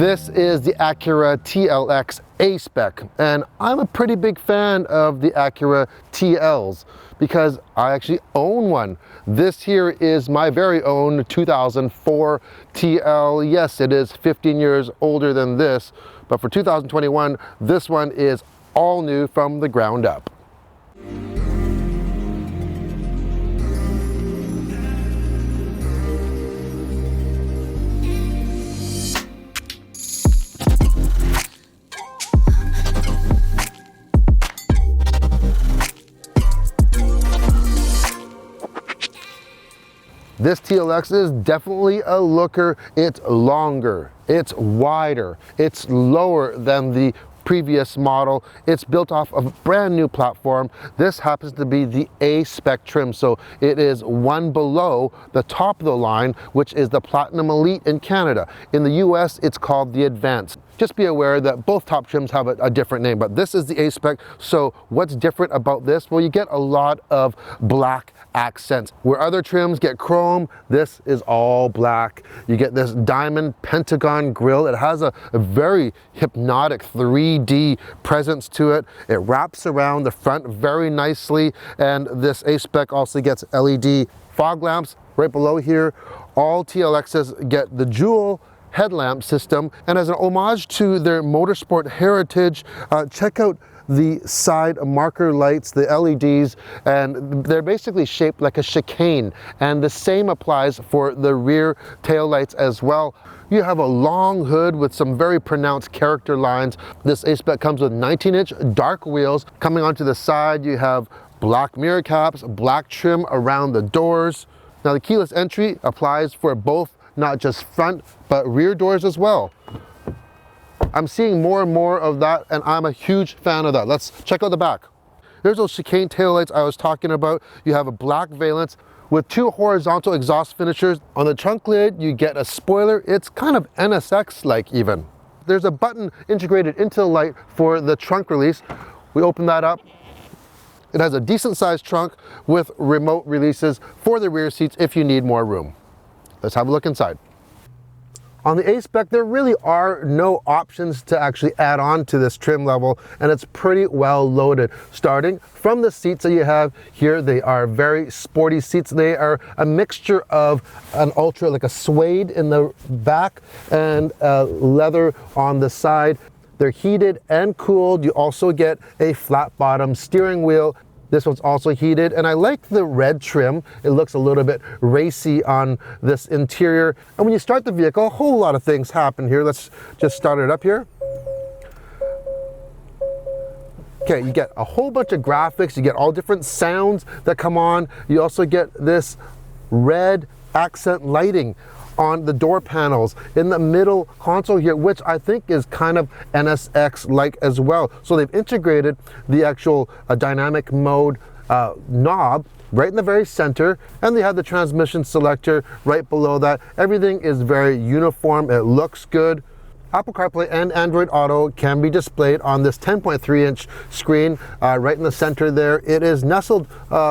This is the Acura TLX A-Spec, and I'm a pretty big fan of the Acura TLs because I actually own one. This here is my very own 2004 TL. Yes, it is 15 years older than this, but for 2021, this one is all new from the ground up. This TLX is definitely a looker. It's longer, it's wider, it's lower than the previous model. It's built off of a brand new platform. This happens to be the A-Spec trim, so it is one below the top of the line, which is the Platinum Elite in Canada. In the US, it's called the Advanced. Just be aware that both top trims have a different name, but this is the A-Spec. So what's different about this? Well, you get a lot of black accents. Where other trims get chrome, this is all black. You get this diamond pentagon grille. It has a very hypnotic 3D presence to it. It wraps around the front very nicely, and this A-Spec also gets LED fog lamps right below here. All TLXs get the dual headlamp system, and as an homage to their motorsport heritage, check out the side marker lights, the LEDs, and they're basically shaped like a chicane, and the same applies for the rear tail lights as well. You have a long hood with some very pronounced character lines. This A-Spec comes with 19-inch dark wheels. Coming onto the side, you have black mirror caps, black trim around the doors. Now the keyless entry applies for both, not just front, but rear doors as well. I'm seeing more and more of that, and I'm a huge fan of that. Let's check out the back. There's those chicane taillights I was talking about. You have a black valence with two horizontal exhaust finishers. On the trunk lid, you get a spoiler. It's kind of NSX-like even. There's a button integrated into the light for the trunk release. We open that up. It has a decent sized trunk with remote releases for the rear seats if you need more room. Let's have a look inside. On the A-Spec, there really are no options to actually add on to this trim level, and it's pretty well loaded. Starting from the seats that you have here, they are very sporty seats. They are a mixture of an ultra, like a suede in the back and leather on the side. They're heated and cooled. You also get a flat bottom steering wheel. This one's also heated, and I like the red trim. It looks a little bit racy on this interior. And when you start the vehicle, a whole lot of things happen here. Let's just start it up here. Okay, you get a whole bunch of graphics. You get all different sounds that come on. You also get this red accent lighting on the door panels in the middle console here, which I think is kind of NSX-like as well. So they've integrated the actual dynamic mode knob right in the very center, and they have the transmission selector right below that. Everything is very uniform. It looks good. Apple CarPlay and Android Auto can be displayed on this 10.3-inch screen right in the center there. It is nestled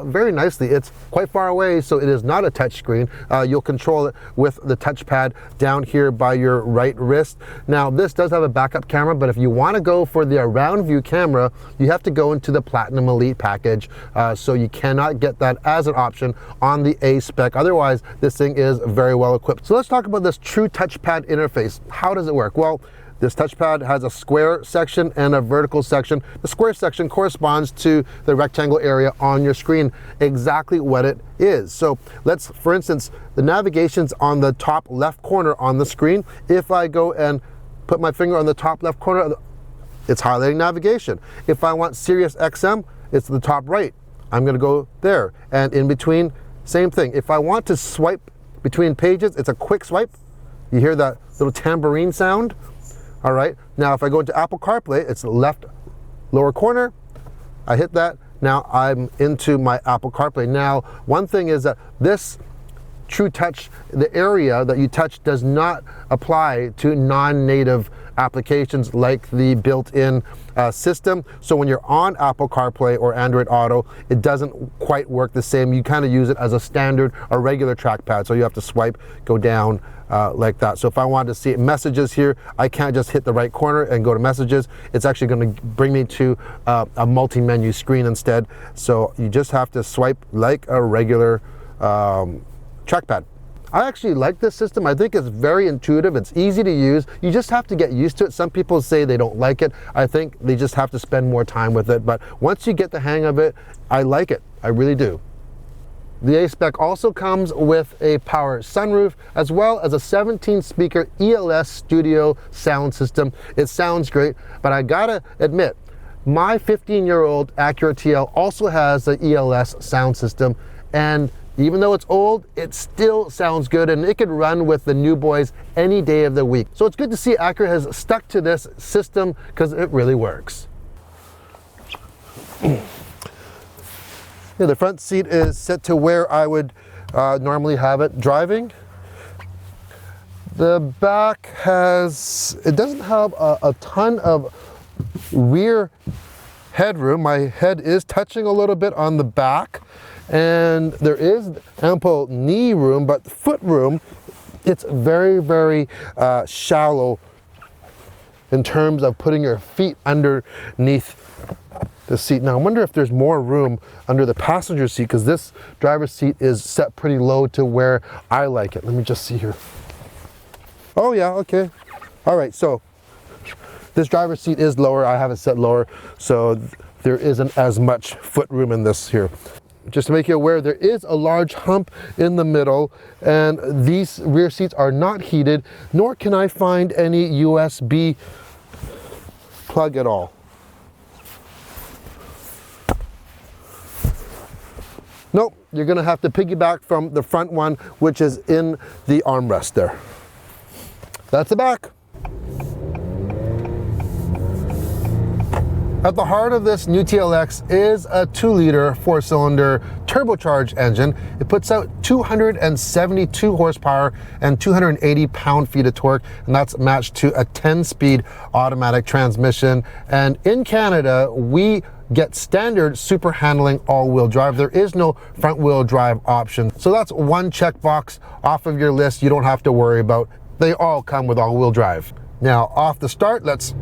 very nicely. It's quite far away, so it is not a touch screen. You'll control it with the touchpad down here by your right wrist. Now, this does have a backup camera, but if you want to go for the around view camera, you have to go into the Platinum Elite package, so you cannot get that as an option on the A-Spec. Otherwise, this thing is very well equipped. So let's talk about this true touchpad interface. How does it work? Well, this touchpad has a square section and a vertical section. The square section corresponds to the rectangle area on your screen, exactly what it is. So let's, for instance, the navigation's on the top left corner on the screen. If I go and put my finger on the top left corner, it's highlighting navigation. If I want Sirius XM, it's the top right. I'm gonna go there. And in between, same thing. If I want to swipe between pages, it's a quick swipe. You hear that little tambourine sound? All right, now if I go into Apple CarPlay, it's the left lower corner. I hit that, now I'm into my Apple CarPlay. Now, one thing is that this True Touch, the area that you touch does not apply to non-native applications like the built-in system. So when you're on Apple CarPlay or Android Auto, it doesn't quite work the same. You kind of use it as a standard, a regular trackpad. So you have to swipe, go down like that. So if I wanted to see messages here, I can't just hit the right corner and go to messages. It's actually going to bring me to a multi-menu screen instead. So you just have to swipe like a regular trackpad. I actually like this system. I think it's very intuitive. It's easy to use. You just have to get used to it. Some people say they don't like it. I think they just have to spend more time with it. But once you get the hang of it, I like it. I really do. The A-Spec also comes with a power sunroof as well as a 17-speaker ELS studio sound system. It sounds great, but I gotta admit, my 15-year-old Acura TL also has the ELS sound system, and even though it's old, it still sounds good, and it could run with the new boys any day of the week. So it's good to see Acura has stuck to this system because it really works. Yeah, the front seat is set to where I would normally have it driving. The back it doesn't have a ton of rear headroom. My head is touching a little bit on the back, and there is ample knee room, but foot room, it's very, very shallow in terms of putting your feet underneath the seat. Now I wonder if there's more room under the passenger seat, because this driver's seat is set pretty low to where I like it. Let me just see here. Oh yeah, okay. All right, so this driver's seat is lower. I have it set lower, so there isn't as much foot room in this here. Just to make you aware, there is a large hump in the middle, and these rear seats are not heated, nor can I find any USB plug at all. Nope, you're gonna have to piggyback from the front one, which is in the armrest there. That's the back. At the heart of this new TLX is a 2-liter 4-cylinder turbocharged engine. It puts out 272 horsepower and 280 pound-feet of torque, and that's matched to a 10-speed automatic transmission. And in Canada, we get standard super handling all-wheel drive. There is no front-wheel drive option. So that's one checkbox off of your list you don't have to worry about. They all come with all-wheel drive. Now, off the start, let's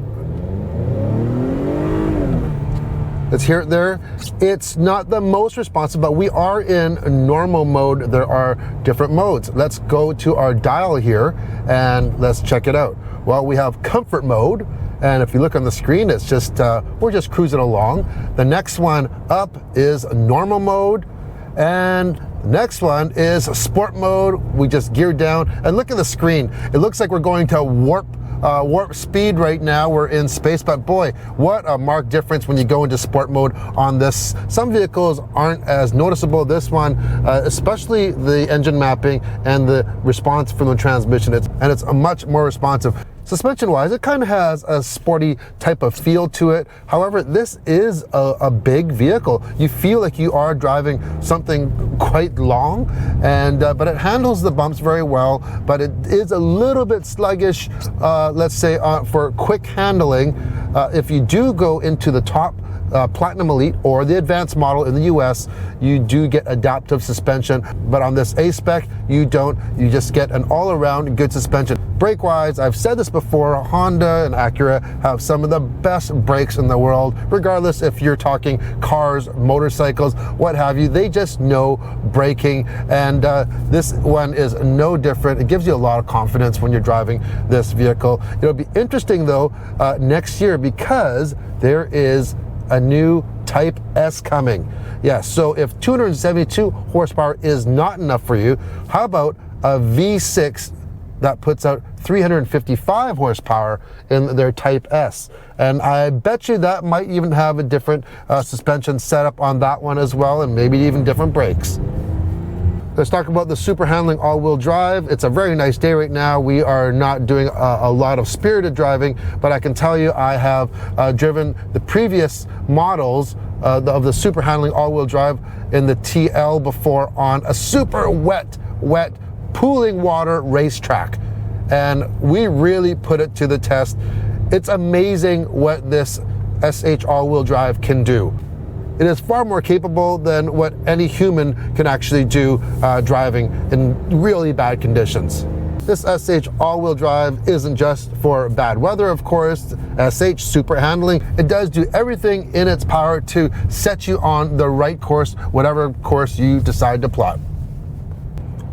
hear it there. It's not the most responsive, but we are in normal mode. There are different modes. Let's go to our dial here and let's check it out. Well, we have comfort mode, and if you look on the screen, it's just we're just cruising along. The next one up is normal mode, and the next one is sport mode. We just geared down, and look at the screen. It looks like we're going to warp speed right now. We're in space, but boy, what a marked difference when you go into sport mode on this. Some vehicles aren't as noticeable. This one, especially the engine mapping and the response from the transmission, it's a much more responsive. Suspension wise, it kind of has a sporty type of feel to it. However, this is a big vehicle. You feel like you are driving something quite long, and but it handles the bumps very well, but it is a little bit sluggish, let's say, for quick handling. If you do go into the top Platinum Elite or the advanced model in the US, you do get adaptive suspension, but on this A-Spec, you don't. You just get an all-around good suspension. Brake-wise, I've said this before, Honda and Acura have some of the best brakes in the world, regardless if you're talking cars, motorcycles, what have you. They just know braking, and this one is no different. It gives you a lot of confidence when you're driving this vehicle. It'll be interesting though next year, because there is a new Type S coming. Yeah, so if 272 horsepower is not enough for you, how about a V6 that puts out 355 horsepower in their Type S? And I bet you that might even have a different suspension setup on that one as well, and maybe even different brakes. Let's talk about the super handling all-wheel drive. It's a very nice day right now. We are not doing a lot of spirited driving, but I can tell you I have driven the previous models of the super handling all-wheel drive in the TL before on a super wet pooling water racetrack. and we really put it to the test. It's amazing what this SH all-wheel drive can do. It is far more capable than what any human can actually do driving in really bad conditions. This SH all-wheel drive isn't just for bad weather, of course. SH super handling. It does do everything in its power to set you on the right course, whatever course you decide to plot.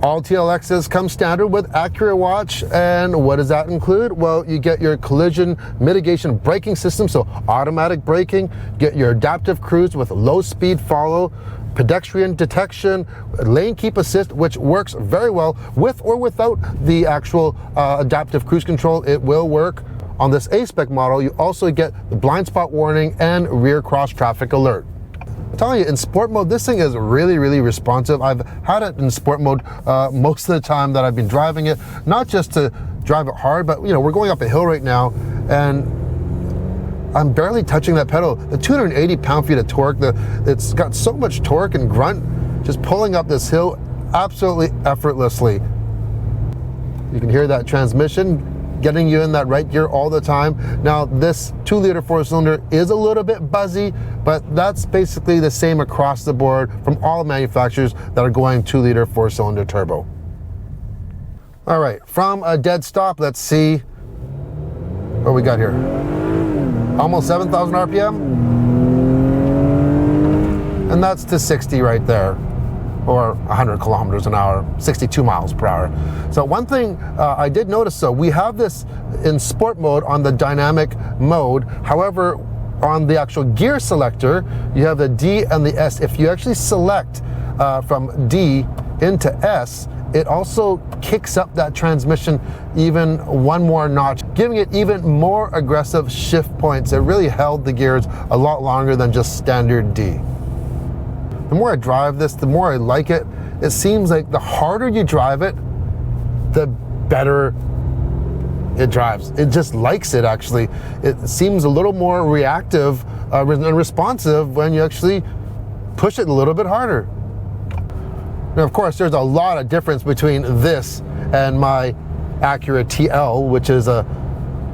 All TLXs come standard with Acura Watch, and what does that include? Well, you get your collision mitigation braking system, so automatic braking, get your adaptive cruise with low speed follow, pedestrian detection, lane keep assist, which works very well with or without the actual adaptive cruise control. It will work. On this A-Spec model, you also get the blind spot warning and rear cross traffic alert. I'm telling you, in sport mode, this thing is really, really responsive. I've had it in sport mode most of the time that I've been driving it, not just to drive it hard, but you know, we're going up a hill right now, and I'm barely touching that pedal. The 280 pound-feet of torque, it's got so much torque and grunt, just pulling up this hill absolutely effortlessly. You can hear that transmission getting you in that right gear all the time. Now, this 2-liter 4-cylinder is a little bit buzzy, but that's basically the same across the board from all manufacturers that are going 2-liter 4-cylinder turbo. All right, from a dead stop, let's see what we got here. Almost 7,000 RPM. And that's to 60 right there, or 100 kilometers an hour, 62 miles per hour. So one thing I did notice, so we have this in sport mode on the dynamic mode. However, on the actual gear selector, you have the D and the S. If you actually select from D into S, it also kicks up that transmission even one more notch, giving it even more aggressive shift points. It really held the gears a lot longer than just standard D. The more I drive this, the more I like it. It seems like the harder you drive it, the better it drives. It just likes it, actually. It seems a little more reactive and responsive when you actually push it a little bit harder. Now, of course, there's a lot of difference between this and my Acura TL, which is a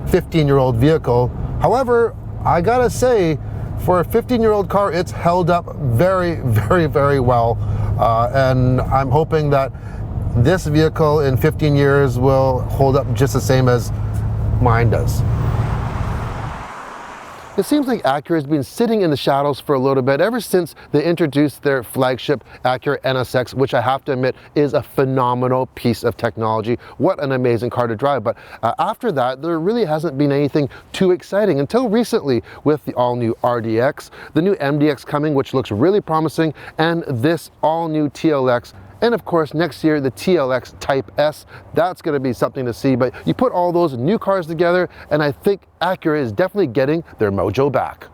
15-year-old vehicle. However, I gotta say, for a 15-year-old car, it's held up very, very, very well. And I'm hoping that this vehicle in 15 years will hold up just the same as mine does. It seems like Acura has been sitting in the shadows for a little bit ever since they introduced their flagship Acura NSX, which I have to admit is a phenomenal piece of technology. What an amazing car to drive. But after that, there really hasn't been anything too exciting until recently with the all-new RDX, the new MDX coming, which looks really promising, and this all-new TLX. And of course, next year, the TLX Type S, that's gonna be something to see. But you put all those new cars together, and I think Acura is definitely getting their mojo back.